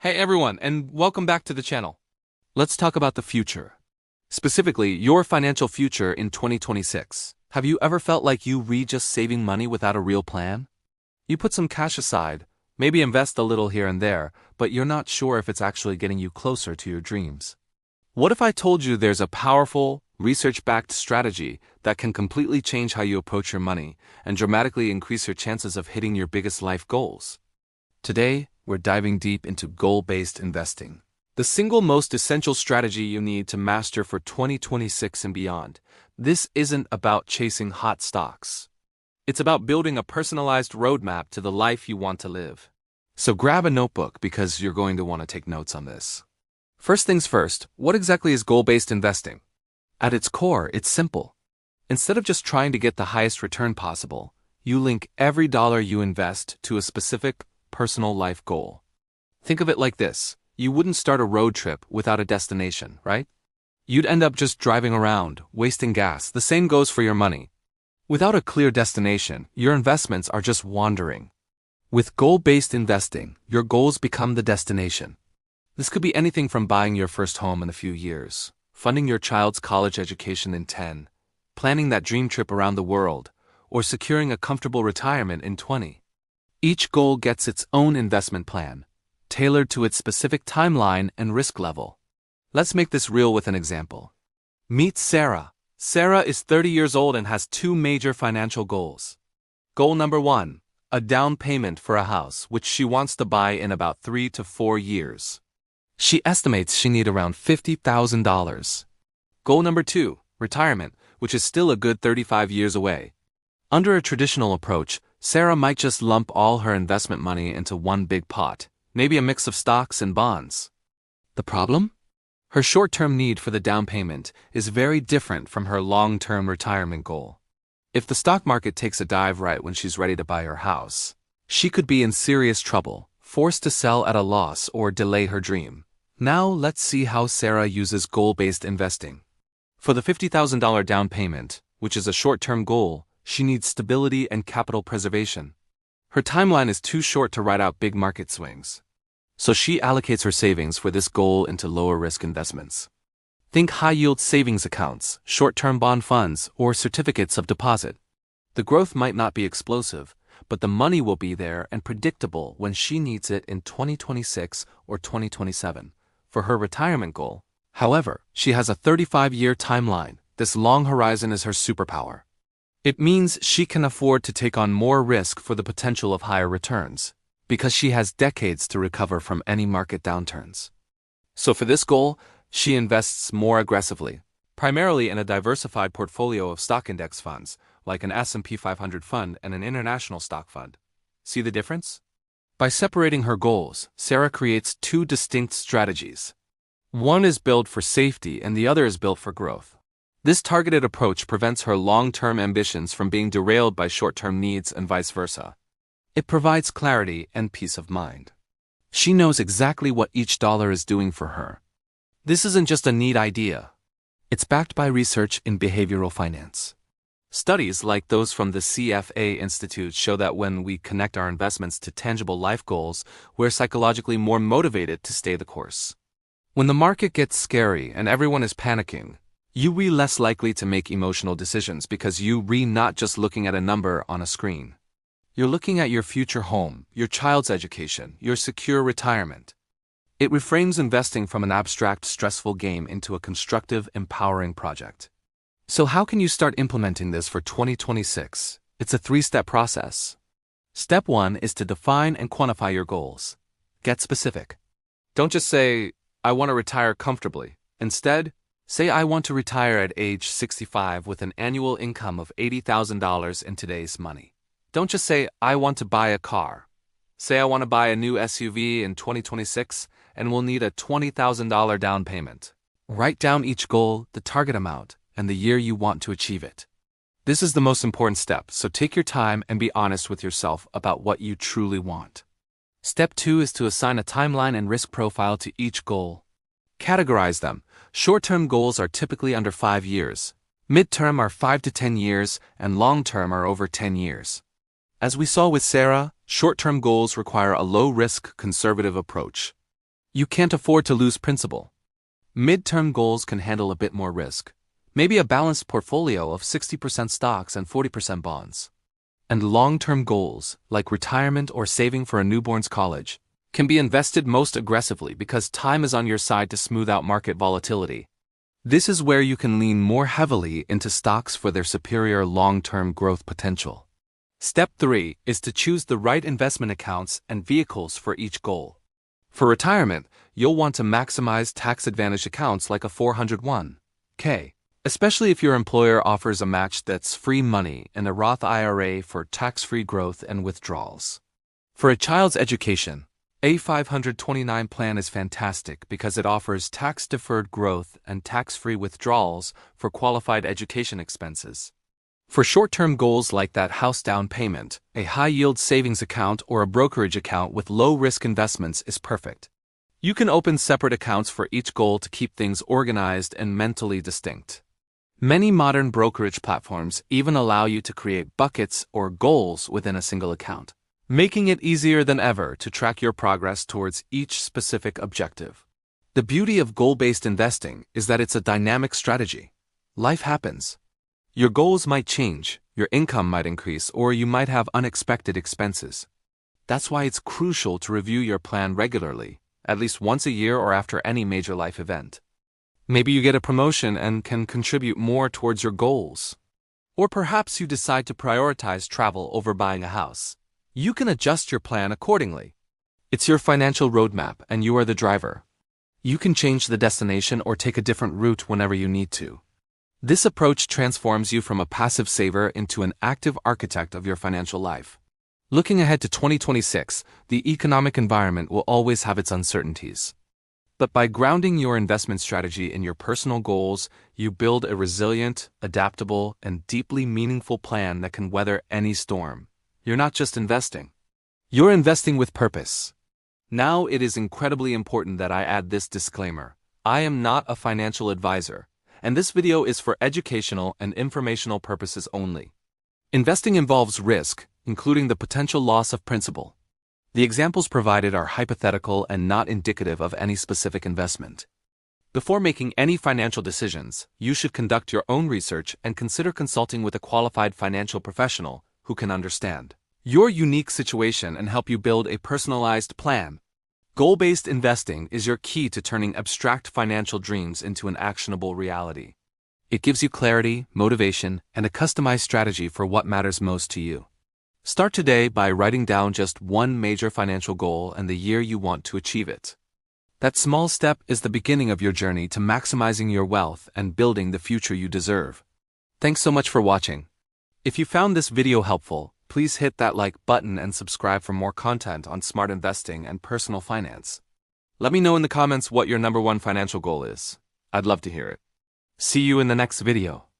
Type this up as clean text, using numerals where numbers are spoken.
Hey everyone, and welcome back to the channel. Let's talk about the future. Specifically, your financial future in 2026. Have you ever felt like you were just saving money without a real plan? You put some cash aside, maybe invest a little here and there, but you're not sure if it's actually getting you closer to your dreams. What if I told you there's a powerful, research-backed strategy that can completely change how you approach your money and dramatically increase your chances of hitting your biggest life goals? Today, we're diving deep into goal-based investing, the single most essential strategy you need to master for 2026 and beyond. This isn't about chasing hot stocks. It's about building a personalized roadmap to the life you want to live. So grab a notebook because you're going to want to take notes on this. First things first, what exactly is goal-based investing? At its core, it's simple. Instead of just trying to get the highest return possible, you link every dollar you invest to a specific personal life goal. Think of it like this. You wouldn't start a road trip without a destination, right? You'd end up just driving around, wasting gas. The same goes for your money. Without a clear destination, your investments are just wandering. With goal-based investing, your goals become the destination. This could be anything from buying your first home in a few years, funding your child's college education in 10, planning that dream trip around the world, or securing a comfortable retirement in 20. Each goal gets its own investment plan, tailored to its specific timeline and risk level. Let's make this real with an example. Meet Sarah. Sarah is 30 years old and has two major financial goals. Goal number 1, a down payment for a house, which she wants to buy in about 3 to 4 years. She estimates she needs around $50,000. Goal number 2, retirement, which is still a good 35 years away. Under a traditional approach, Sarah might just lump all her investment money into one big pot, maybe a mix of stocks and bonds. The problem? Her short-term need for the down payment is very different from her long-term retirement goal. If the stock market takes a dive right when she's ready to buy her house, she could be in serious trouble, forced to sell at a loss or delay her dream. Now let's see how Sarah uses goal-based investing. For the $50,000 down payment, which is a short-term goal, she needs stability and capital preservation. Her timeline is too short to ride out big market swings. So she allocates her savings for this goal into lower-risk investments. Think high-yield savings accounts, short-term bond funds, or certificates of deposit. The growth might not be explosive, but the money will be there and predictable when she needs it in 2026 or 2027. For her retirement goal, however, she has a 35-year timeline. This long horizon is her superpower. It means she can afford to take on more risk for the potential of higher returns, because she has decades to recover from any market downturns. So for this goal, she invests more aggressively, primarily in a diversified portfolio of stock index funds, like an S&P 500 fund and an international stock fund. See the difference? By separating her goals, Sarah creates two distinct strategies. One is built for safety and the other is built for growth. This targeted approach prevents her long-term ambitions from being derailed by short-term needs and vice versa. It provides clarity and peace of mind. She knows exactly what each dollar is doing for her. This isn't just a neat idea. It's backed by research in behavioral finance. Studies like those from the CFA Institute show that when we connect our investments to tangible life goals, we're psychologically more motivated to stay the course. When the market gets scary and everyone is panicking, you're less likely to make emotional decisions because you're not just looking at a number on a screen. You're looking at your future home, your child's education, your secure retirement. It reframes investing from an abstract, stressful game into a constructive, empowering project. So how can you start implementing this for 2026? It's a 3-step process. Step 1 is to define and quantify your goals. Get specific. Don't just say, I want to retire comfortably. Instead, say I want to retire at age 65 with an annual income of $80,000 in today's money. Don't just say I want to buy a car. Say I want to buy a new SUV in 2026 and will need a $20,000 down payment. Write down each goal, the target amount, and the year you want to achieve it. This is the most important step, so take your time and be honest with yourself about what you truly want. Step 2 is to assign a timeline and risk profile to each goal. Categorize them. Short-term goals are typically under 5 years. Mid-term are 5 to 10 years, and long-term are over 10 years. As we saw with Sarah, short-term goals require a low-risk, conservative approach. You can't afford to lose principal. Mid-term goals can handle a bit more risk. Maybe a balanced portfolio of 60% stocks and 40% bonds. And long-term goals, like retirement or saving for a newborn's college, can be invested most aggressively because time is on your side to smooth out market volatility. This is where you can lean more heavily into stocks for their superior long-term growth potential. Step 3 is to choose the right investment accounts and vehicles for each goal. For retirement, you'll want to maximize tax-advantaged accounts like a 401(k), especially if your employer offers a match that's free money and a Roth IRA for tax-free growth and withdrawals. For a child's education, a 529 plan is fantastic because it offers tax-deferred growth and tax-free withdrawals for qualified education expenses. For short-term goals like that house down payment, a high-yield savings account or a brokerage account with low-risk investments is perfect. You can open separate accounts for each goal to keep things organized and mentally distinct. Many modern brokerage platforms even allow you to create buckets or goals within a single account, making it easier than ever to track your progress towards each specific objective. The beauty of goal-based investing is that it's a dynamic strategy. Life happens. Your goals might change, your income might increase, or you might have unexpected expenses. That's why it's crucial to review your plan regularly, at least once a year or after any major life event. Maybe you get a promotion and can contribute more towards your goals. Or perhaps you decide to prioritize travel over buying a house. You can adjust your plan accordingly. It's your financial roadmap and you are the driver. You can change the destination or take a different route whenever you need to. This approach transforms you from a passive saver into an active architect of your financial life. Looking ahead to 2026, the economic environment will always have its uncertainties. But by grounding your investment strategy in your personal goals, you build a resilient, adaptable, and deeply meaningful plan that can weather any storm. You're not just investing. You're investing with purpose. Now it is incredibly important that I add this disclaimer. I am not a financial advisor, and this video is for educational and informational purposes only. Investing involves risk, including the potential loss of principal. The examples provided are hypothetical and not indicative of any specific investment. Before making any financial decisions, you should conduct your own research and consider consulting with a qualified financial professional who can understand your unique situation and help you build a personalized plan. Goal-based investing is your key to turning abstract financial dreams into an actionable reality. It gives you clarity, motivation, and a customized strategy for what matters most to you. Start today by writing down just one major financial goal and the year you want to achieve it. That small step is the beginning of your journey to maximizing your wealth and building the future you deserve. Thanks so much for watching. If you found this video helpful, please hit that like button and subscribe for more content on smart investing and personal finance. Let me know in the comments what your #1 financial goal is. I'd love to hear it. See you in the next video.